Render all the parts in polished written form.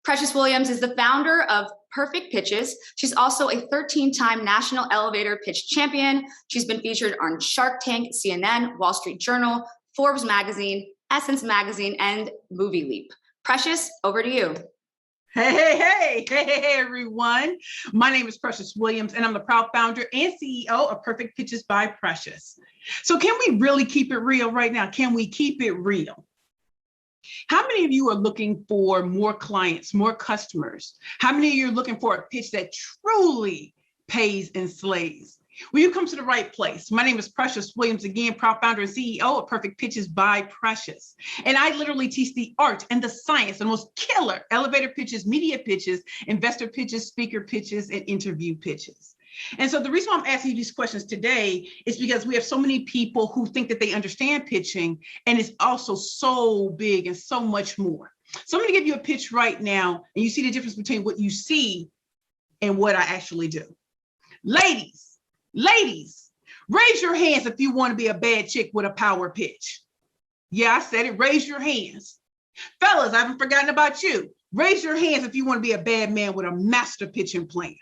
Precious Williams is the founder of Perfect Pitches. She's also a 13-time national elevator pitch champion. She's been featured on Shark Tank, CNN, Wall Street Journal, Forbes Magazine, Essence Magazine, and Movie Leap. Precious, over to you. Hey, everyone. My name is Precious Williams, and I'm the proud founder and CEO of Perfect Pitches by Precious. So can we really keep it real right now? Can we keep it real? How many of you are looking for more clients, more customers? How many of you are looking for a pitch that truly pays and slays? Well, you come to the right place. My name is Precious Williams, again, proud founder and CEO of Perfect Pitches by Precious. And I literally teach the art and the science, and most killer elevator pitches, media pitches, investor pitches, speaker pitches, and interview pitches. And so the reason why I'm asking you these questions today is because we have so many people who think that they understand pitching, and it's also so big and so much more. So I'm going to give you a pitch right now, and you see the difference between what you see and what I actually do. Ladies, raise your hands if you want to be a bad chick with a power pitch. Yeah, I said it. Raise your hands. Fellas, I haven't forgotten about you. Raise your hands if you want to be a bad man with a master pitching plan.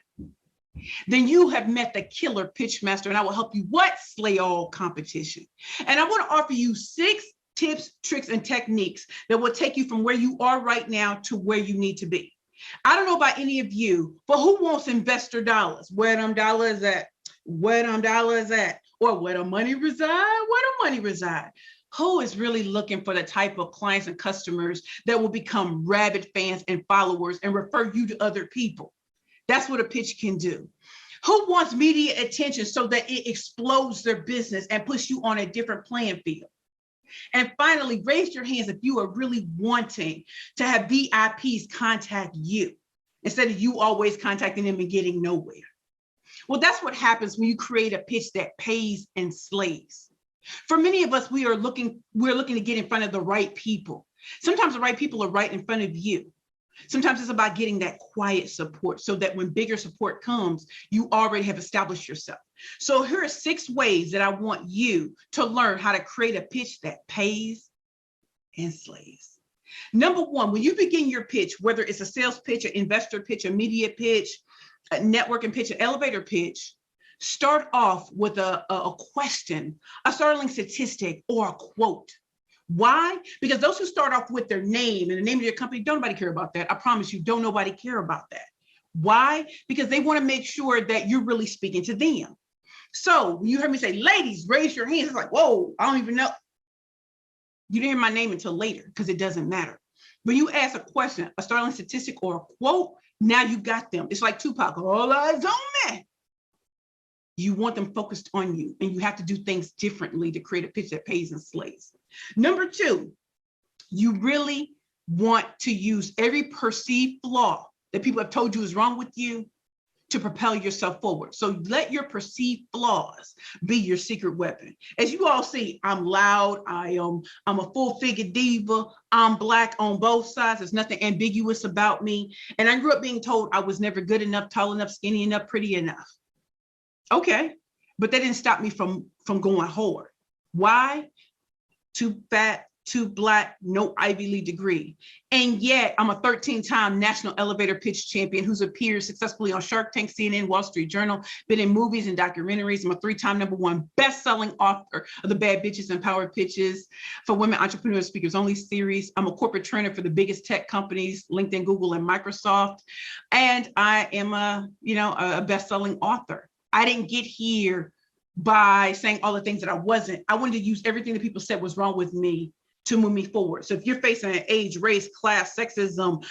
Then you have met the killer pitch master, and I will help you slay all competition. And I want to offer you 6 tips, tricks, and techniques that will take you from where you are right now to where you need to be. I don't know about any of you, but who wants investor dollars? Where them dollars at? Where them dollars at? Or where the money reside? Where the money reside? Who is really looking for the type of clients and customers that will become rabid fans and followers and refer you to other people? That's what a pitch can do. Who wants media attention so that it explodes their business and puts you on a different playing field? And finally, raise your hands if you are really wanting to have VIPs contact you instead of you always contacting them and getting nowhere. Well, that's what happens when you create a pitch that pays and slays. For many of us, we're looking to get in front of the right people. Sometimes the right people are right in front of you. Sometimes it's about getting that quiet support so that when bigger support comes, you already have established yourself. So here are 6 ways that I want you to learn how to create a pitch that pays and slays. Number 1, when you begin your pitch, whether it's a sales pitch, an investor pitch, a media pitch, a networking pitch, an elevator pitch, start off with a question, a startling statistic, or a quote. Why? Because those who start off with their name and the name of your company, don't nobody care about that. I promise you, don't nobody care about that. Why? Because they want to make sure that you're really speaking to them. So when you heard me say, ladies, raise your hands, it's like, whoa, I don't even know. You didn't hear my name until later because it doesn't matter. When you ask a question, a startling statistic or a quote, now you got them. It's like Tupac, all eyes on me. You want them focused on you, and you have to do things differently to create a pitch that pays and slays. Number 2, you really want to use every perceived flaw that people have told you is wrong with you to propel yourself forward. So let your perceived flaws be your secret weapon. As you all see, I'm loud. I'm a full-figure diva. I'm Black on both sides. There's nothing ambiguous about me. And I grew up being told I was never good enough, tall enough, skinny enough, pretty enough. Okay, but that didn't stop me from going hard. Why? Too fat, too Black, no Ivy League degree. And yet I'm a 13-time national elevator pitch champion who's appeared successfully on Shark Tank, CNN, Wall Street Journal, been in movies and documentaries. I'm a 3-time #1 best-selling author of the Bad Bitches and Power Pitches for Women Entrepreneurs Speakers Only series. I'm a corporate trainer for the biggest tech companies, LinkedIn, Google, and Microsoft. And I am a best-selling author. I didn't get here by saying all the things that I wasn't. I wanted to use everything that people said was wrong with me to move me forward. So if you're facing an age, race, class, sexism,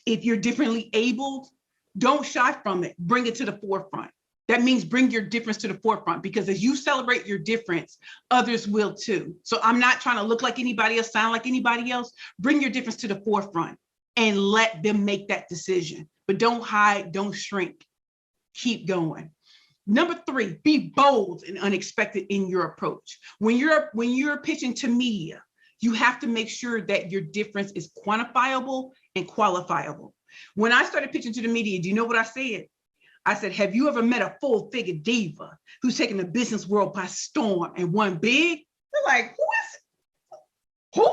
if you're differently abled, don't shy from it. Bring it to the forefront. That means bring your difference to the forefront, because as you celebrate your difference, others will too. So I'm not trying to look like anybody else, sound like anybody else. Bring your difference to the forefront and let them make that decision. But don't hide, don't shrink. Keep going. Number 3, be bold and unexpected in your approach. When you're pitching to media, you have to make sure that your difference is quantifiable and qualifiable. When I started pitching to the media, do you know what I said? I said, have you ever met a full-figure diva who's taken the business world by storm and won big? They're like, who is it? Who?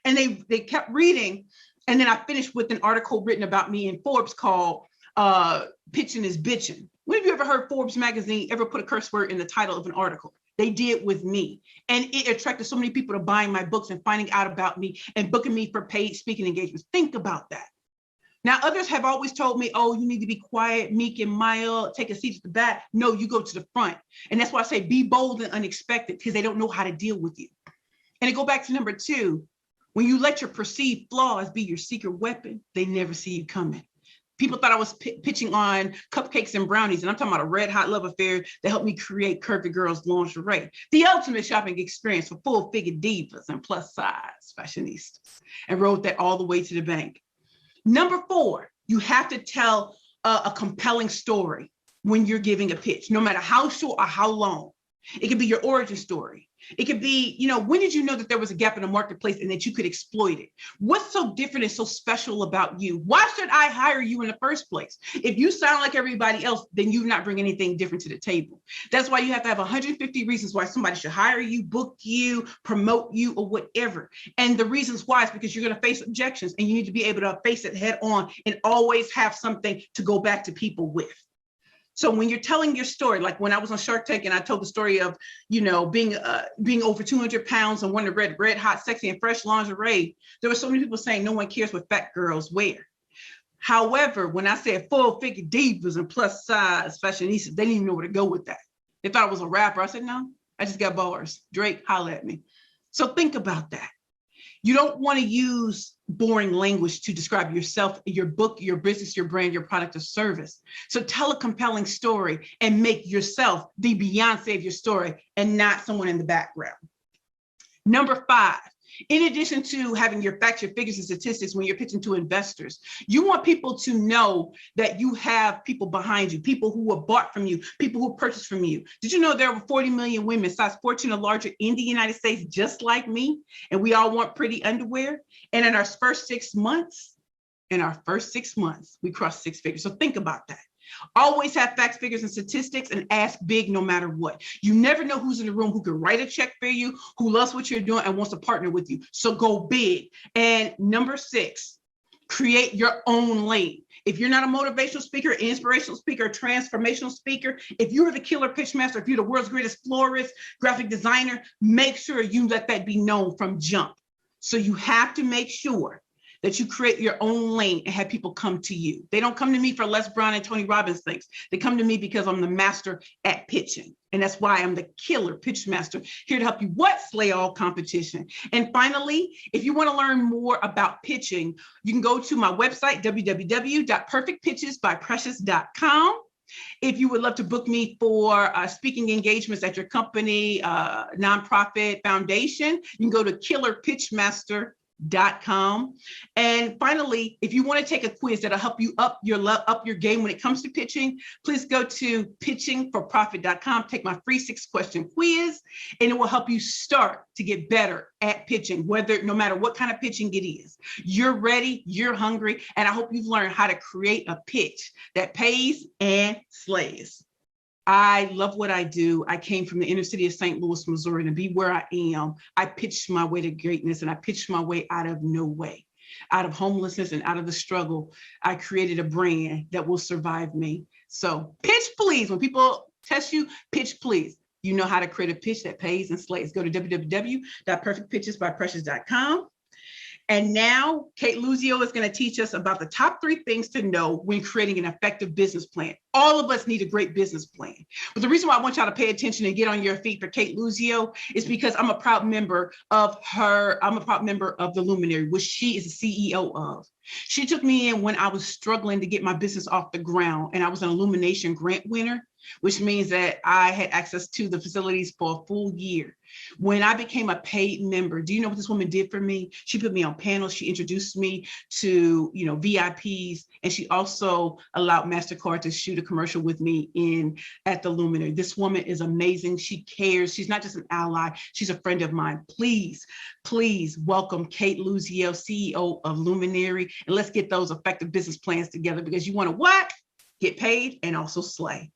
And they kept reading And then I finished with an article written about me in Forbes called Pitching is Bitching. When have you ever heard Forbes magazine ever put a curse word in the title of an article? They did with me. And it attracted so many people to buying my books and finding out about me and booking me for paid speaking engagements. Think about that. Now, others have always told me, oh, you need to be quiet, meek, and mild, take a seat at the back. No, you go to the front. And that's why I say be bold and unexpected, because they don't know how to deal with you. And to go back to number 2, when you let your perceived flaws be your secret weapon, they never see you coming. People thought I was pitching on cupcakes and brownies, and I'm talking about a red hot love affair that helped me create Curvy Girls lingerie, the ultimate shopping experience for full-figure divas and plus-size fashionistas, and rode that all the way to the bank. Number 4, you have to tell a compelling story when you're giving a pitch, no matter how short or how long. It could be your origin story. It could be, when did you know that there was a gap in the marketplace and that you could exploit it? What's so different and so special about you? Why should I hire you in the first place? If you sound like everybody else, then you not bring anything different to the table. That's why you have to have 150 reasons why somebody should hire you, book you, promote you, or whatever. And the reasons why is because you're going to face objections, and you need to be able to face it head on and always have something to go back to people with. So when you're telling your story, like when I was on Shark Tank and I told the story of, being over 200 pounds and wanting to wear red hot, sexy, and fresh lingerie, there were so many people saying no one cares what fat girls wear. However, when I said full-figure divas and plus-size fashionistas, they didn't even know where to go with that. They thought I was a rapper. I said, no, I just got bars. Drake, holla at me. So think about that. You don't want to use boring language to describe yourself, your book, your business, your brand, your product or service. So tell a compelling story and make yourself the Beyonce of your story and not someone in the background. Number 5, in addition to having your facts, your figures, and statistics when you're pitching to investors, you want people to know that you have people behind you, people who have bought from you, people who purchased from you. Did you know there are 40 million women size 14 or larger in the United States just like me? And we all want pretty underwear. And in our first 6 months, we crossed 6 figures. So think about that. Always have facts, figures, and statistics, and ask big no matter what. You never know who's in the room who can write a check for you, who loves what you're doing and wants to partner with you. So go big. And number 6, create your own lane. If you're not a motivational speaker, inspirational speaker, transformational speaker, if you're the killer pitch master, if you're the world's greatest florist, graphic designer, make sure you let that be known from jump. So you have to make sure that you create your own lane and have people come to you. They don't come to me for Les Brown and Tony Robbins things. They come to me because I'm the master at pitching. And that's why I'm the killer pitch master, here to help you slay all competition. And finally, if you want to learn more about pitching, you can go to my website, www.perfectpitchesbyprecious.com. If you would love to book me for speaking engagements at your company, nonprofit, foundation, you can go to killerpitchmaster.com. And finally, if you want to take a quiz that'll help you up your game when it comes to pitching, please go to pitchingforprofit.com, take my free 6-question quiz, and it will help you start to get better at pitching, no matter what kind of pitching it is. You're ready, you're hungry, and I hope you've learned how to create a pitch that pays and slays. I love what I do. I came from the inner city of St. Louis, Missouri, to be where I am. I pitched my way to greatness, and I pitched my way out of no way, out of homelessness and out of the struggle. I created a brand that will survive me. So pitch, please. When people test you, pitch, please. You know how to create a pitch that pays and slays. Go to www.perfectpitchesbyprecious.com. And now Kate Luzio is going to teach us about the top 3 things to know when creating an effective business plan. All of us need a great business plan. But the reason why I want y'all to pay attention and get on your feet for Kate Luzio is because I'm a proud member of the Luminary, which she is the CEO of. She took me in when I was struggling to get my business off the ground, and I was an Illumination grant winner, which means that I had access to the facilities for a full year. When I became a paid member, do you know what this woman did for me? She put me on panels. She introduced me to, VIPs, and she also allowed MasterCard to shoot a commercial with me at the Luminary. This woman is amazing. She cares. She's not just an ally. She's a friend of mine. Please, please welcome Kate Luzio, CEO of Luminary, and let's get those effective business plans together, because you want to what? Get paid and also slay.